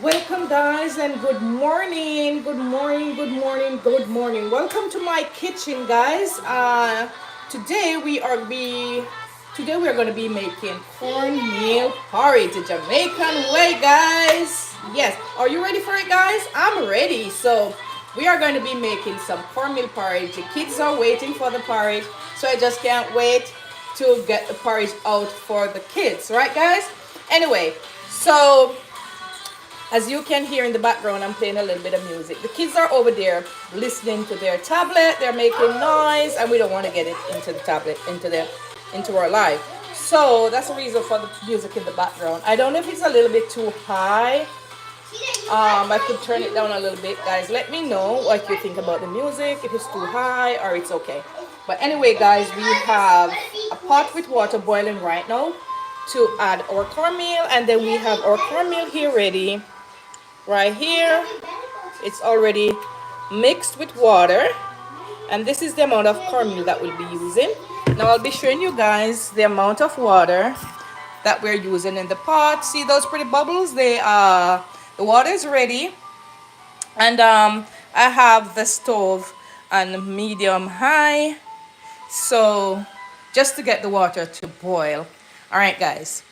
Welcome guys and good morning. Good morning, good morning, good morning. Welcome to my kitchen guys. Today we are going to be making cornmeal porridge the Jamaican way guys. Yes, are you ready for it guys? I'm ready. So we are going to be making some cornmeal porridge. The kids are waiting for the porridge, so I just can't wait to get the porridge out for the kids, right guys? Anyway, so as you can hear in the background, I'm playing a little bit of music. The kids are over there listening to their tablet. They're making noise, and we don't want to get it into the tablet, into our live. So that's the reason for the music in the background. I don't know if it's a little bit too high. I could turn it down a little bit, guys. Let me know what you think about the music. If it's too high or it's okay. But anyway, guys, we have a pot with water boiling right now to add our cornmeal, and then we have our cornmeal here ready. Right here, it's already mixed with water, and this is the amount of cornmeal that we'll be using. Now I'll be showing you guys the amount of water that we're using in the pot. See those pretty bubbles? The water is ready, and I have the stove on medium high, so just to get the water to boil. All right guys,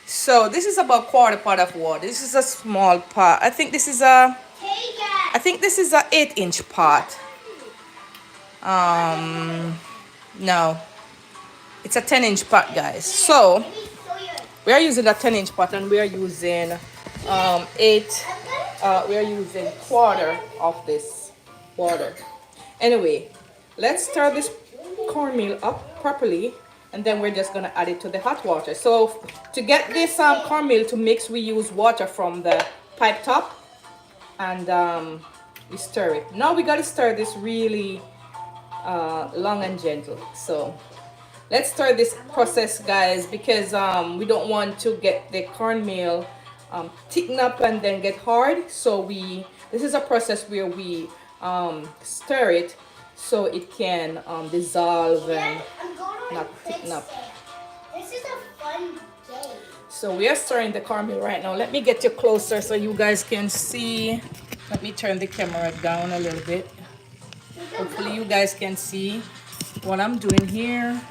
so this is about quarter pot of water. This is a small pot. I think this is a 8-inch pot. No, it's a 10-inch pot guys. So we are using a 10-inch pot, and we are using we are using quarter of this water. Anyway, let's stir this cornmeal up properly, and then we're just gonna add it to the hot water. So to get this cornmeal to mix, we use water from the pipe top, and we stir it. Now we gotta stir this really long and gentle. So let's start this process guys, because we don't want to get the cornmeal thicken up and then get hard. So this is a process where we stir it so it can dissolve and not thicken up. This is a fun game. So we are stirring the cornmeal right now. Let me get you closer so you guys can see. Let me turn the camera down a little bit. Hopefully you guys can see what I'm doing here.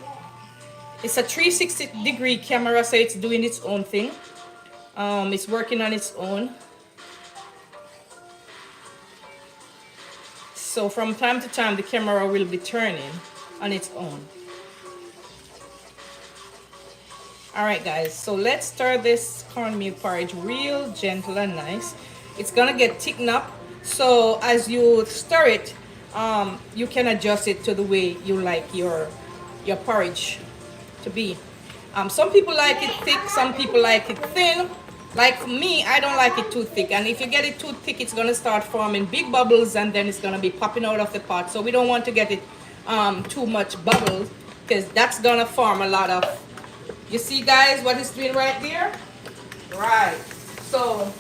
It's a 360-degree camera, so it's doing its own thing. It's working on its own. So from time to time, the camera will be turning on its own. All right, guys. So let's stir this cornmeal porridge real gentle and nice. It's gonna get thickened up. So as you stir it, you can adjust it to the way you like your porridge to be. Some people like it thick, some people like it thin. Like for me, I don't like it too thick, and if you get it too thick, it's gonna start forming big bubbles, and then it's gonna be popping out of the pot. So we don't want to get it too much bubbles, because that's gonna form a lot of, you see guys what it's doing right there? Right. So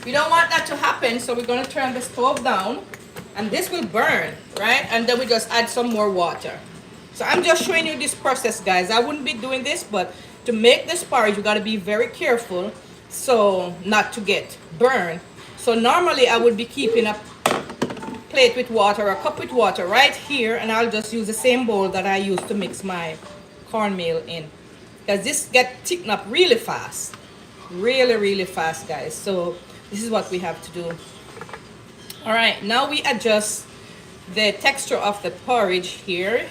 we don't want that to happen, so we're gonna turn the stove down, and this will burn, right? And then we just add some more water. So I'm just showing you this process, guys. I wouldn't be doing this, but to make this porridge, you got to be very careful so not to get burned. So normally I would be keeping a plate with water, a cup with water right here, and I'll just use the same bowl that I use to mix my cornmeal in, because this gets thickened up really fast, really fast, guys. So this is what we have to do. All right, now we adjust the texture of the porridge here.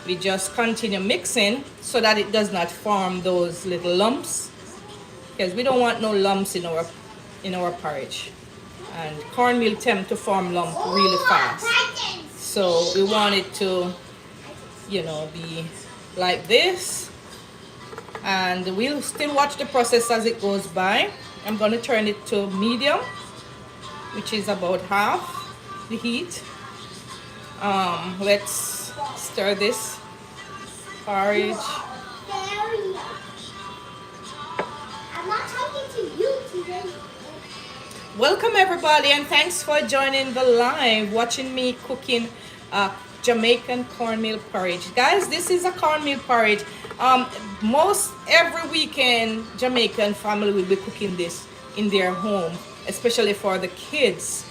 We just continue mixing so that it does not form those little lumps, because we don't want no lumps in our porridge, and cornmeal tend to form lumps really fast. So we want it to, you know, be like this, and we'll still watch the process as it goes by. I'm going to turn it to medium, which is about half the heat. Let's stir this porridge. I'm not talking to you today. Welcome everybody, and thanks for joining the live, watching me cooking Jamaican cornmeal porridge. Guys, this is a cornmeal porridge Um, most every weekend, Jamaican family will be cooking this in their home, especially for the kids.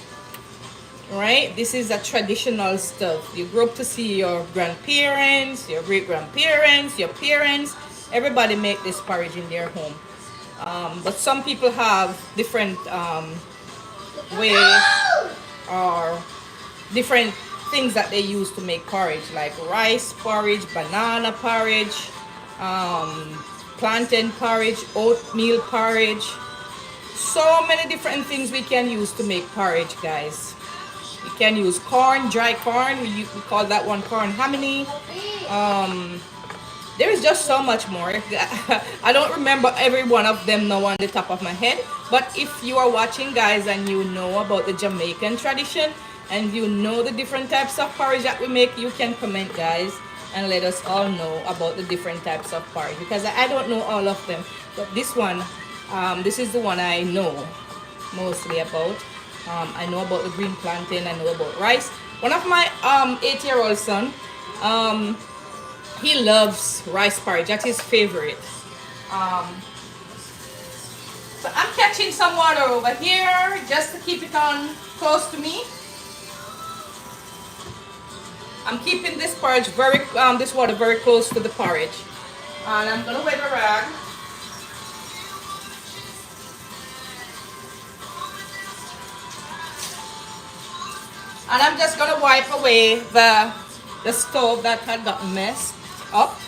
Right? This is a traditional stuff. You grow up to see your grandparents, your great grandparents, your parents. Everybody make this porridge in their home. But some people have different way or different things that they use to make porridge, like rice porridge, banana porridge, plantain porridge, oatmeal porridge. So many different things we can use to make porridge, guys. We can use corn, dry corn. We call that one corn hamony. There's just so much more. I don't remember every one of them now on the top of my head. But if you are watching, guys, and you know about the Jamaican tradition and you know the different types of porridge that we make, you can comment, guys, and let us all know about the different types of porridge, because I don't know all of them. But this one, this is the one I know mostly about. I know about the green plantain. I know about rice. One of my 8-year-old son, he loves rice porridge. That's his favorite. So I'm catching some water over here just to keep it on close to me. I'm keeping this porridge this water very close to the porridge, and I'm gonna wet a rag. And I'm just gonna wipe away the stove that had gotten messed up.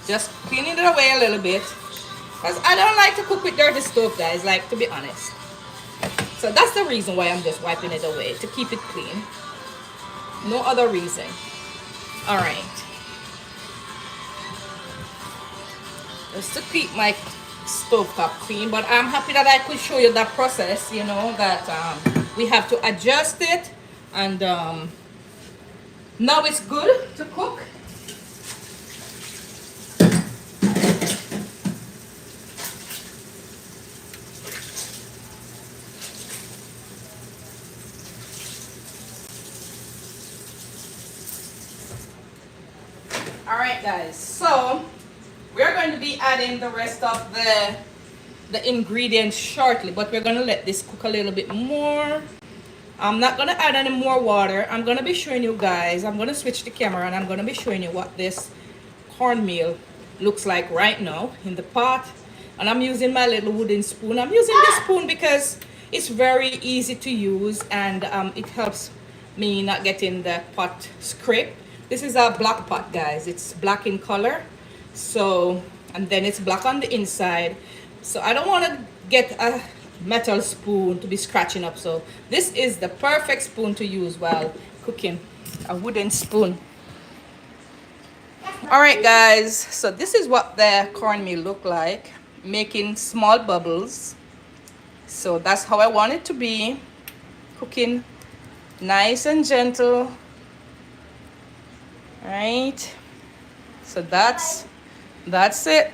Just cleaning it away a little bit, because I don't like to cook with dirty stove, guys, like, to be honest. So that's the reason why I'm just wiping it away, to keep it clean. No other reason. All right. Just to keep my stove top clean, but I'm happy that I could show you that process, you know, that we have to adjust it, and now it's good to cook. Alright, guys, so we're going to be adding the rest of the ingredients shortly, but we're going to let this cook a little bit more. I'm not going to add any more water. I'm going to be showing you guys, I'm going to switch the camera and I'm going to be showing you what this cornmeal looks like right now in the pot. And I'm using my little wooden spoon. I'm using this spoon because it's very easy to use, and it helps me not getting the pot scraped. This is a black pot, guys. It's black in color. So, and then it's black on the inside. So I don't want to get a metal spoon to be scratching up. So this is the perfect spoon to use while cooking, a wooden spoon. All right, guys. So this is what the cornmeal look like, making small bubbles. So that's how I want it to be, cooking nice and gentle. Right, so that's it.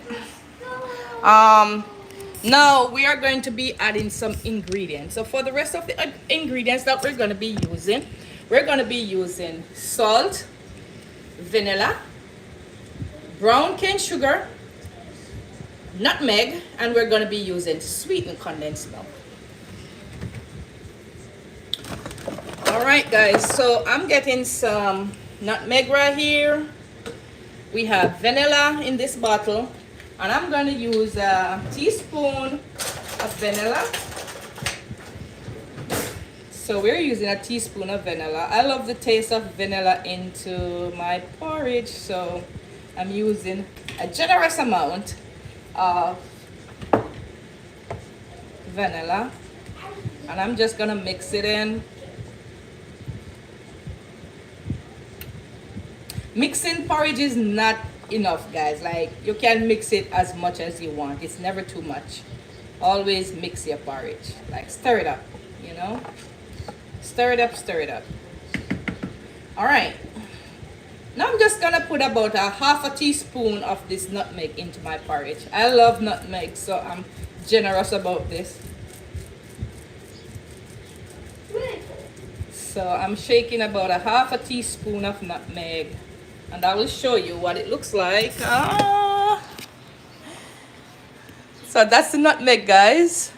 Now we are going to be adding some ingredients. So for the rest of the ingredients that we're going to be using salt, vanilla, brown cane sugar, nutmeg, and we're going to be using sweetened condensed milk. All right, guys, so I'm getting some nutmeg right here. We have vanilla in this bottle, and I'm going to use a teaspoon of vanilla. So we're using a teaspoon of vanilla. I love the taste of vanilla into my porridge, so I'm using a generous amount of vanilla, and I'm just gonna mix it in. Mixing porridge is not enough, guys. Like, you can mix it as much as you want. It's never too much. Always mix your porridge. Like, stir it up, you know? Stir it up, stir it up. All right. Now I'm just gonna put about a half a teaspoon of this nutmeg into my porridge. I love nutmeg, so I'm generous about this. So I'm shaking about a half a teaspoon of nutmeg, and I will show you what it looks like. So that's the nutmeg, guys.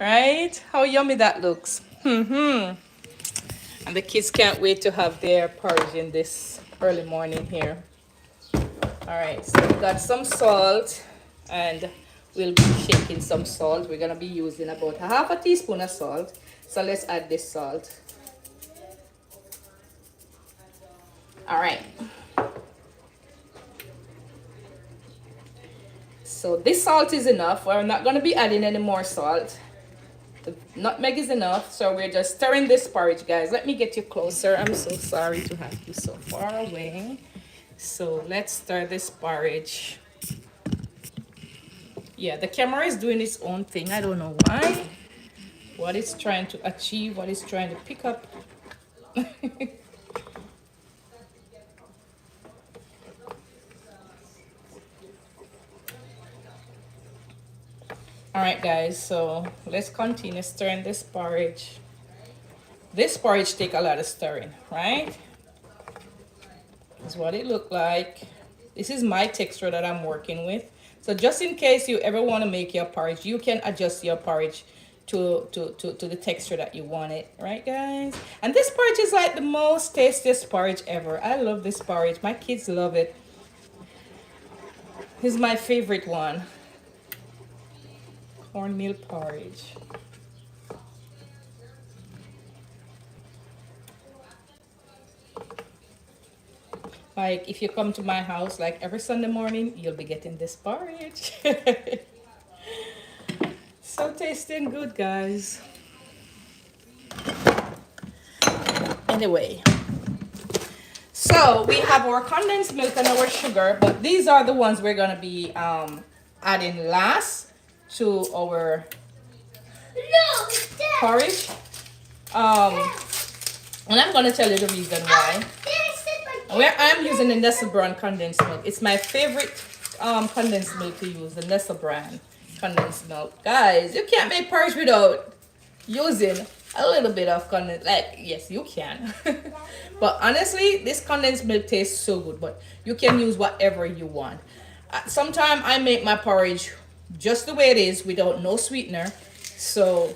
Right? How yummy that looks. And the kids can't wait to have their porridge in this early morning here. All right, so we got some salt, and we'll be shaking some salt. We're gonna be using about a half a teaspoon of salt. So let's add this salt. All right. So this salt is enough. We're not gonna be adding any more salt. The nutmeg is enough, so we're just stirring this porridge, guys. Let me get you closer. I'm so sorry to have you so far away. So let's stir this porridge. Yeah, the camera is doing its own thing. I don't know why. What it's trying to achieve, what it's trying to pick up. All right, guys, so let's continue stirring this porridge. This porridge take a lot of stirring, right? This is what it looked like. This is my texture that I'm working with. So just in case you ever want to make your porridge, you can adjust your porridge to the texture that you want it, right, guys? And this porridge is like the most tastiest porridge ever. I love this porridge. My kids love it. This is my favorite one. Cornmeal porridge. Like if you come to my house like every Sunday morning, you'll be getting this porridge. So tasty and good, guys. Anyway, so we have our condensed milk and our sugar, but these are the ones we're gonna be adding last to our porridge. And I'm gonna tell you the reason why. I'm using the Nestle brand condensed milk. It's my favorite condensed milk to use, the Nestle brand condensed milk. Guys, you can't make porridge without using a little bit of condensed. Like, yes, you can. But honestly, this condensed milk tastes so good. But you can use whatever you want. Sometimes I make my porridge just the way it is without no sweetener. So,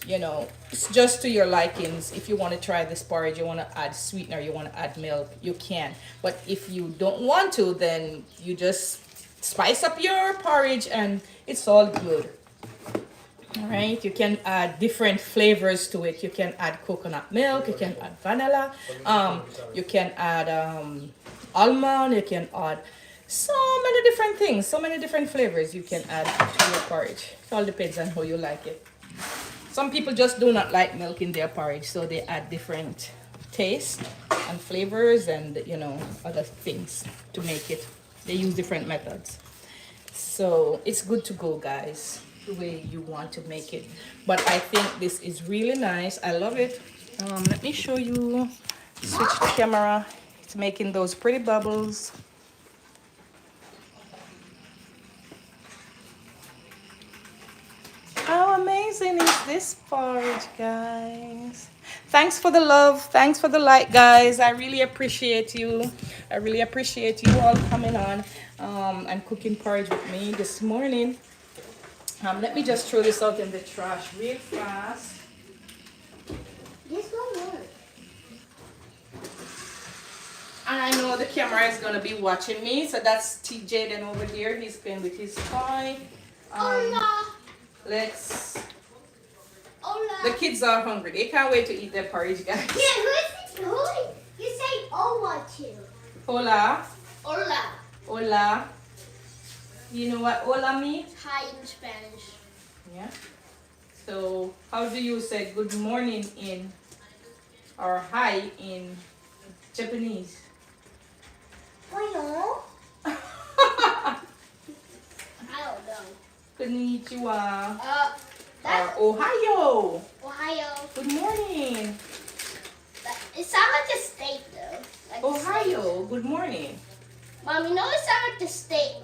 you know, it's just to your likings. If you want to try this porridge, you want to add sweetener, you want to add milk, you can. But if you don't want to, then you just spice up your porridge and it's all good. All right, you can add different flavors to it. You can add coconut milk, you can add vanilla, you can add almond, you can add so many different things, so many different flavors you can add to your porridge. It all depends on how you like it. Some people just do not like milk in their porridge, so they add different taste and flavors and, you know, other things to make it. They use different methods. So it's good to go, guys, the way you want to make it. But I think this is really nice. I love it. Let me show you. Switch the camera. It's making those pretty bubbles. How amazing is this porridge, guys? Thanks for the love. Thanks for the like, guys. I really appreciate you. I really appreciate you all coming on and cooking porridge with me this morning. Let me just throw this out in the trash real fast. This won't work. And I know the camera is going to be watching me. So that's TJ then over there. He's playing with his toy. Hola. Let's... Hola. The kids are hungry. They can't wait to eat their porridge, guys. Yeah, who is it? Who? You say hola to. Hola. Hola. Hola. You know what hola means? Hi in Spanish. Yeah. So how do you say good morning in or hi in Japanese? Bueno. I don't know. Konnichiwa. Or That's Ohio. Ohio. Good morning. It sounds like a state though. Like a Ohio. state. Good morning. Mom, you know it sounds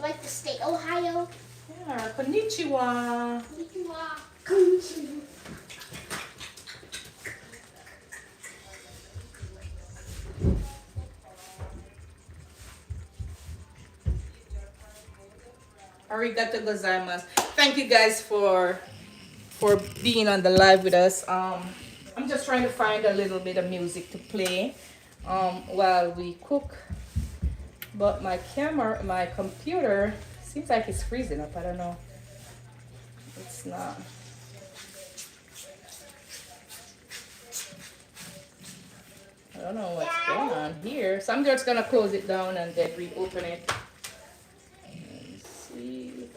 like the state Ohio. Yeah. Konnichiwa. Konnichiwa. Arigato gozaimasu. Thank you guys for being on the live with us. I'm just trying to find a little bit of music to play while we cook. But my computer seems like it's freezing up. I don't know. It's not. I don't know what's going on here. So I'm just gonna close it down and then reopen it. Let's see.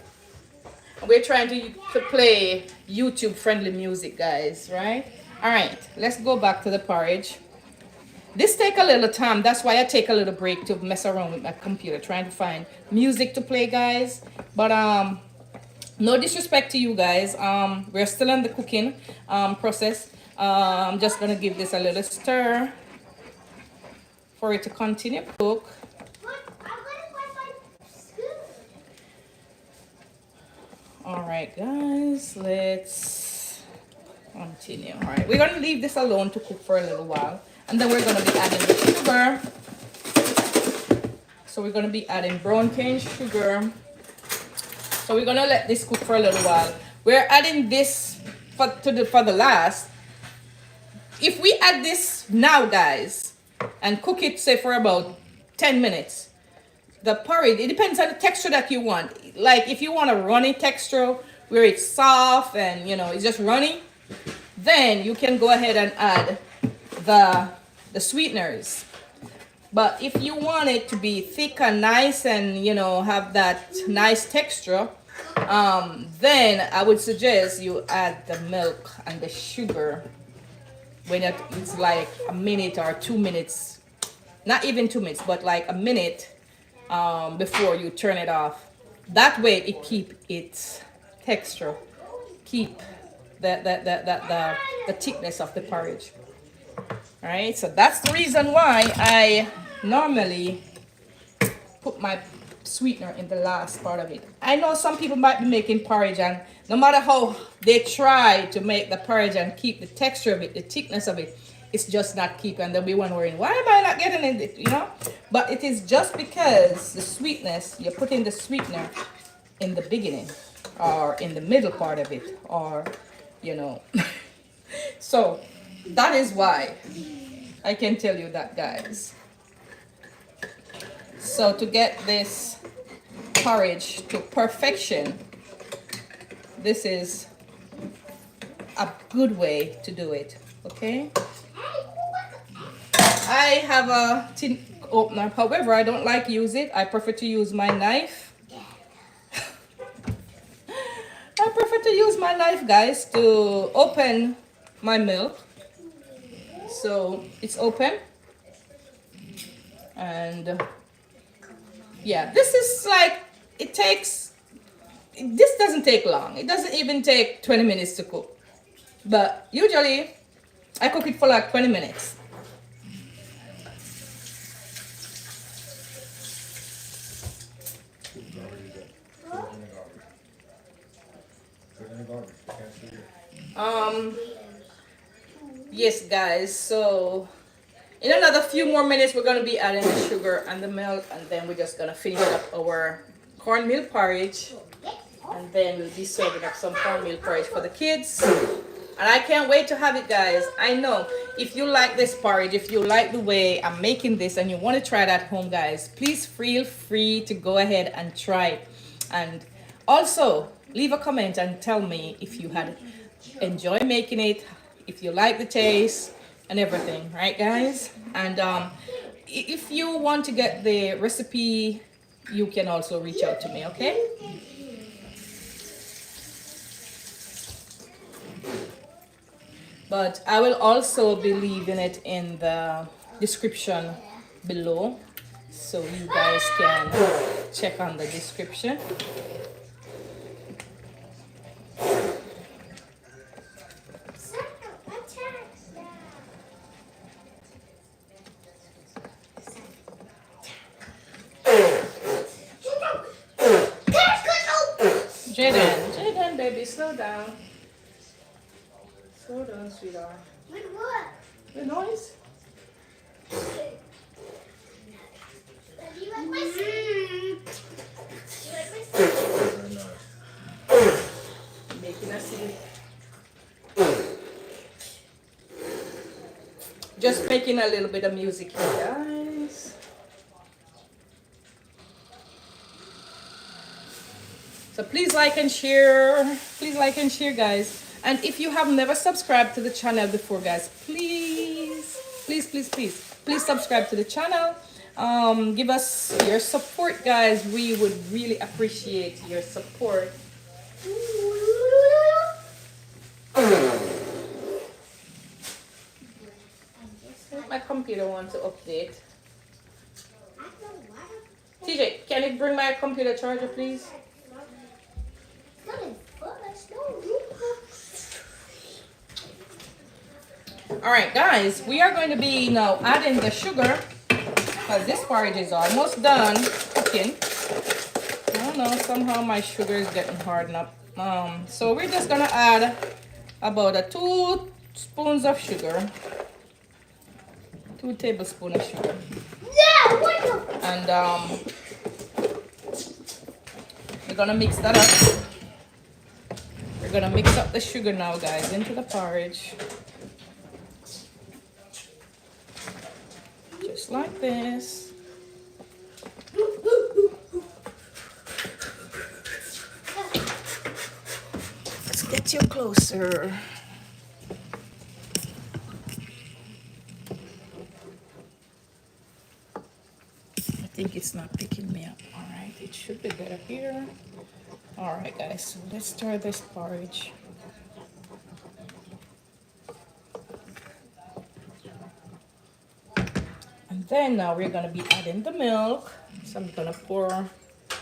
We're trying to play YouTube friendly music, guys, right? All right, let's go back to the porridge. This take a little time. That's why I take a little break to mess around with my computer, trying to find music to play, guys. But no disrespect to you guys. We're still in the cooking process. I'm just gonna give this a little stir for it to continue to cook. All right, guys, let's continue. All right, we're gonna leave this alone to cook for a little while, and then we're gonna be adding the sugar. So we're gonna be adding brown cane sugar. So we're gonna let this cook for a little while. We're adding this for the last. If we add this now, guys, and cook it, say, for about 10 minutes, the porridge, it depends on the texture that you want. Like if you want a runny texture where it's soft and it's just runny, then you can go ahead and add the sweeteners. But if you want it to be thick and nice and have that nice texture, then I would suggest you add the milk and the sugar when it's like a minute or 2 minutes, not even 2 minutes, but like a minute before you turn it off. That way it keep its texture, keep the thickness of the porridge. All right, so that's the reason why I normally put my sweetener in the last part of it. I know some people might be making porridge, and no matter how they try to make the porridge and keep the texture of it, the thickness of it, it's just not keeping. And they'll be wondering, why am I not getting it, But it is just because the sweetness, you're putting the sweetener in the beginning or in the middle part of it, or So that is why I can tell you that, guys. So to get this porridge to perfection, this is a good way to do it, okay? I have a tin opener, however, I don't like use it. I prefer to use my knife. I prefer to use my knife, guys, to open my milk. So it's open, and yeah, this is like, this doesn't take long. It doesn't even take 20 minutes to cook, but usually I cook it for like 20 minutes. Yes, guys, so in another few more minutes we're going to be adding the sugar and the milk, and then we're just going to finish up our cornmeal porridge, and then we'll be serving up some cornmeal porridge for the kids. And I can't wait to have it, guys. I know if you like this porridge, if you like the way I'm making this and you want to try it at home, guys, please feel free to go ahead and try it. And also leave a comment and tell me if you had enjoyed making it, if you like the taste and everything, right, guys? And if you want to get the recipe, you can also reach out to me, okay? But I will also be leaving it in the description below, so you guys can check on the description. Jaden, baby, slow down. Slow down, sweetheart. With what? The noise? Do you like my sleep? Do you like my sleep? Very nice. Just making a little bit of music here, guys. So please like and share. Please like and share, guys. And if you have never subscribed to the channel before, guys, please subscribe to the channel. Give us your support, guys. We would really appreciate your support. My computer wants to update. TJ, can you bring my computer charger, please? Alright, guys, we are going to be now adding the sugar because this porridge is almost done cooking. I don't know, somehow my sugar is getting hardened up. So we're just gonna add about 2 spoons of sugar. 2 tablespoons of sugar. And we're gonna mix that up. We're gonna mix up the sugar now, guys, into the porridge. Just like this. Let's get you closer. I think it's not picking me up. All right, it should be better here. All right, guys, so let's stir this porridge. And then now we're gonna be adding the milk. So I'm gonna pour. Can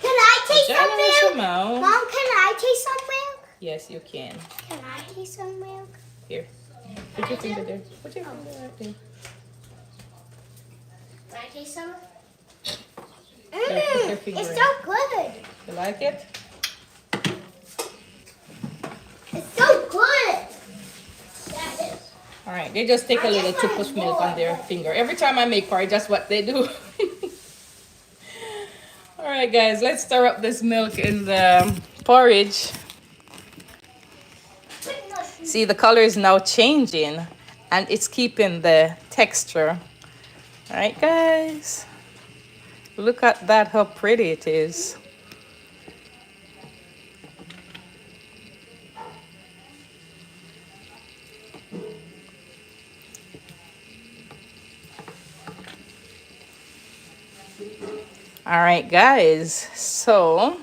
I taste some milk? Amount. Mom, can I taste some milk? Yes, you can. Can I taste some milk? Here, put your finger there. Put your finger right there. Can I taste some? There, put your finger It's in. so good. You like it? It's so good. All right, they just take a little to push milk on their finger. Every time I make porridge, that's what they do. All right, guys, let's stir up this milk in the porridge. See, the color is now changing and it's keeping the texture. All right, guys, look at that, how pretty it is. All right, guys, so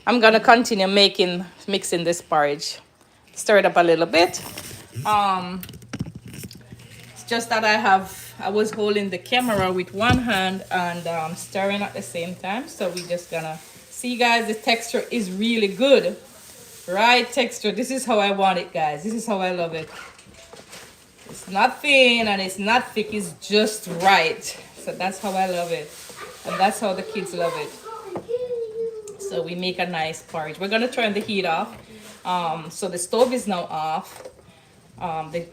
I'm gonna continue mixing this porridge. Stir it up a little bit. It's just that I was holding the camera with one hand and stirring at the same time. So we're just gonna see, guys, the texture is really good. Right texture. This is how I want it, guys. This is how I love it. It's not thin and it's not thick, it's just right. So that's how I love it. And that's how the kids love it. So we make a nice porridge. We're gonna turn the heat off. So the stove is now off. The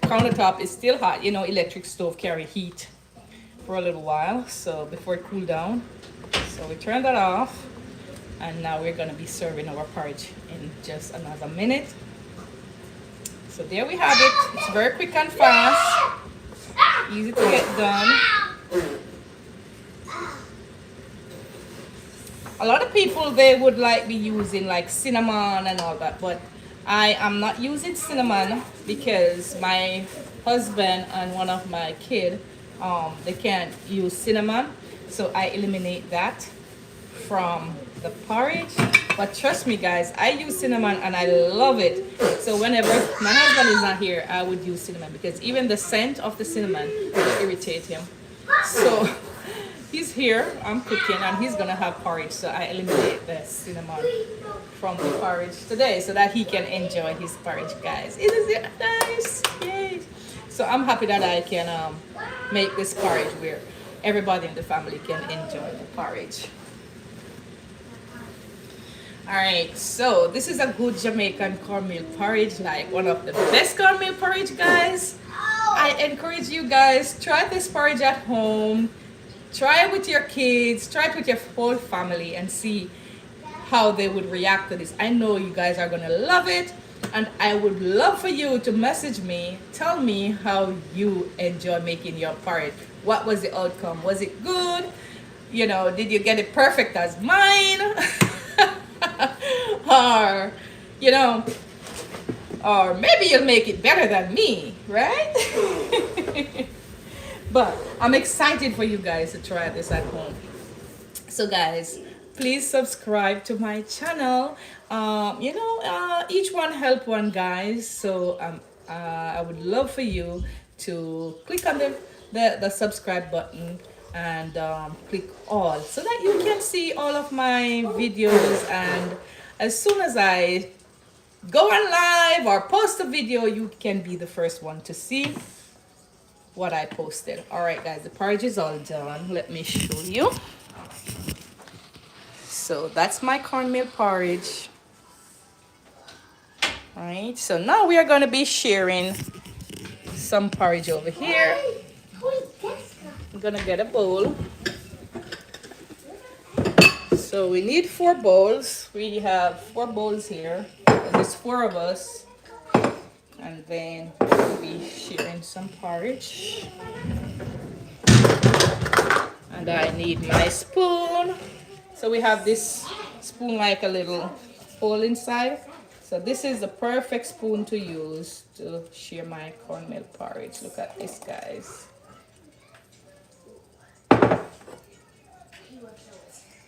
countertop is still hot. You know, electric stove carry heat for a little while. So before it cool down. So we turn that off. And now we're gonna be serving our porridge in just another minute. So there we have it. It's very quick and fast. Easy to get done. A lot of people, they would like be using like cinnamon and all that, but I am not using cinnamon because my husband and one of my kids, they can't use cinnamon, so I eliminate that from the porridge. But trust me, guys, I use cinnamon and I love it. So whenever my husband is not here, I would use cinnamon because even the scent of the cinnamon will irritate him. So he's here, I'm cooking, and he's gonna have porridge, so I eliminate the cinnamon from the porridge today so that he can enjoy his porridge, guys. Isn't it nice? Yay! So I'm happy that I can make this porridge where everybody in the family can enjoy the porridge. Alright, so this is a good Jamaican cornmeal porridge, like one of the best cornmeal porridge, guys. I encourage you guys, try this porridge at home. Try it with your kids, try it with your whole family and see how they would react to this. I know you guys are gonna love it, and I would love for you to message me, tell me how you enjoy making your porridge. What was the outcome? Was it good? You know, did you get it perfect as mine? Or, you know, or maybe you'll make it better than me, right? But I'm excited for you guys to try this at home. So guys, please subscribe to my channel. Each one help one, guys. So I would love for you to click on the subscribe button and click all so that you can see all of my videos, and as soon as I go on live or post a video, you can be the first one to see what I posted. All right guys, the porridge is all done. Let me show you. So that's my cornmeal porridge. All right, so now we are going to be sharing some porridge over here. I'm gonna get a bowl. So we need 4 bowls. We have 4 bowls here. There's 4 of us. And then we'll be sharing some porridge. And I need my spoon. So we have this spoon like a little hole inside. So this is the perfect spoon to use to share my cornmeal porridge. Look at this, guys.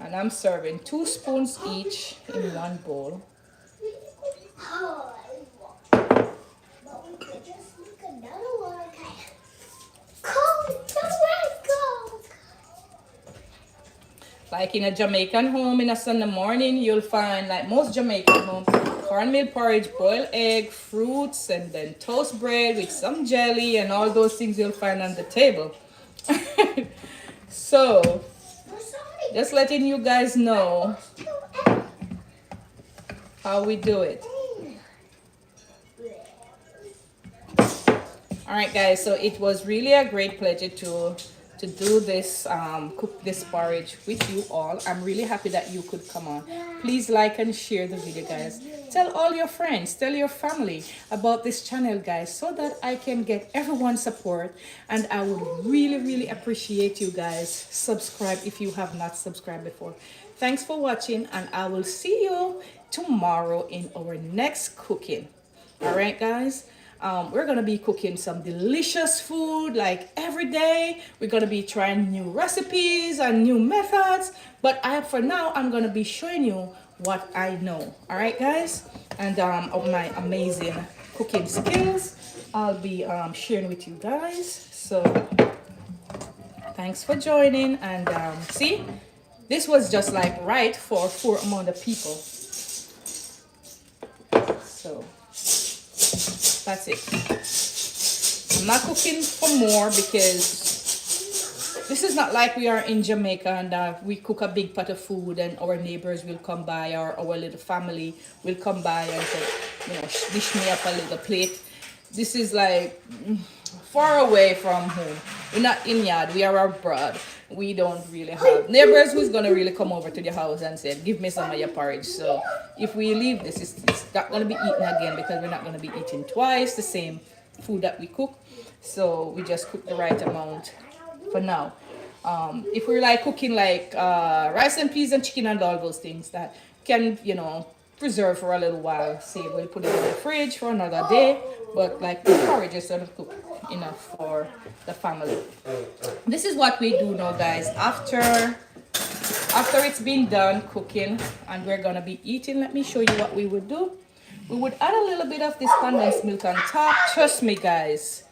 And I'm serving 2 spoons each in 1 bowl. Like in a Jamaican home in a Sunday morning, you'll find, like most Jamaican homes, cornmeal porridge, boiled egg, fruits, and then toast bread with some jelly and all those things you'll find on the table. So, just letting you guys know how we do it. Alright guys, so it was really a great pleasure to do this, cook this porridge with you all. I'm really happy that you could come on. Please like and share the video, guys. Tell all your friends, tell your family about this channel, guys, so that I can get everyone's support. And I would really appreciate you guys. Subscribe if you have not subscribed before. Thanks for watching, and I will see you tomorrow in our next cooking. All right, guys. We're gonna be cooking some delicious food like every day. We're gonna be trying new recipes and new methods, but for now I'm gonna be showing you what I know. All right guys, and of my amazing cooking skills I'll be sharing with you guys. So thanks for joining, and see, this was just like right for 4 amount of people. So that's it. I'm not cooking for more because this is not like we are in Jamaica and we cook a big pot of food and our neighbors will come by, or our little family will come by and say, dish me up a little plate. This is like far away from home. We're not in yard, we are abroad. We don't really have neighbors who's gonna really come over to the house and say, give me some of your porridge. So if we leave this, it's not gonna be eaten again, because we're not gonna be eating twice the same food that we cook. So we just cook the right amount for now. If we're like cooking like rice and peas and chicken and all those things that can, preserve for a little while, say we'll put it in the fridge for another day. But like the porridge is sort of cook enough for the family. This is what we do now, guys, after it's been done cooking and we're gonna be eating. Let me show you what we would do. We would add a little bit of this condensed milk on top. Trust me, guys,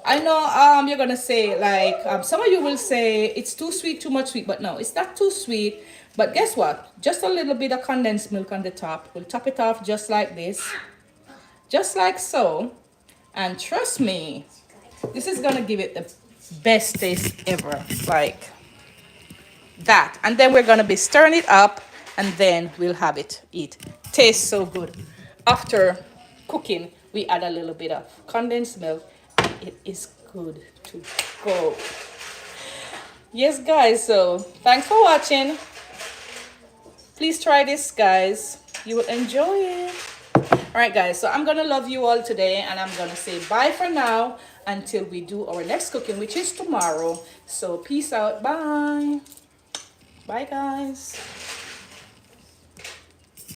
I know you're gonna say like some of you will say it's too sweet, too much sweet, but no, it's not too sweet. But guess what, just a little bit of condensed milk on the top. We'll top it off just like this, just like so, and trust me, this is gonna give it the best taste ever, like that. And then we're gonna be stirring it up, and then we'll have it eat. Tastes so good. After cooking, we add a little bit of condensed milk, and it is good to go. Yes guys, so thanks for watching. Please try this, guys. You will enjoy it. All right, guys, so I'm gonna love you all today, and I'm gonna say bye for now until we do our next cooking, which is tomorrow. So peace out. Bye. Bye, guys.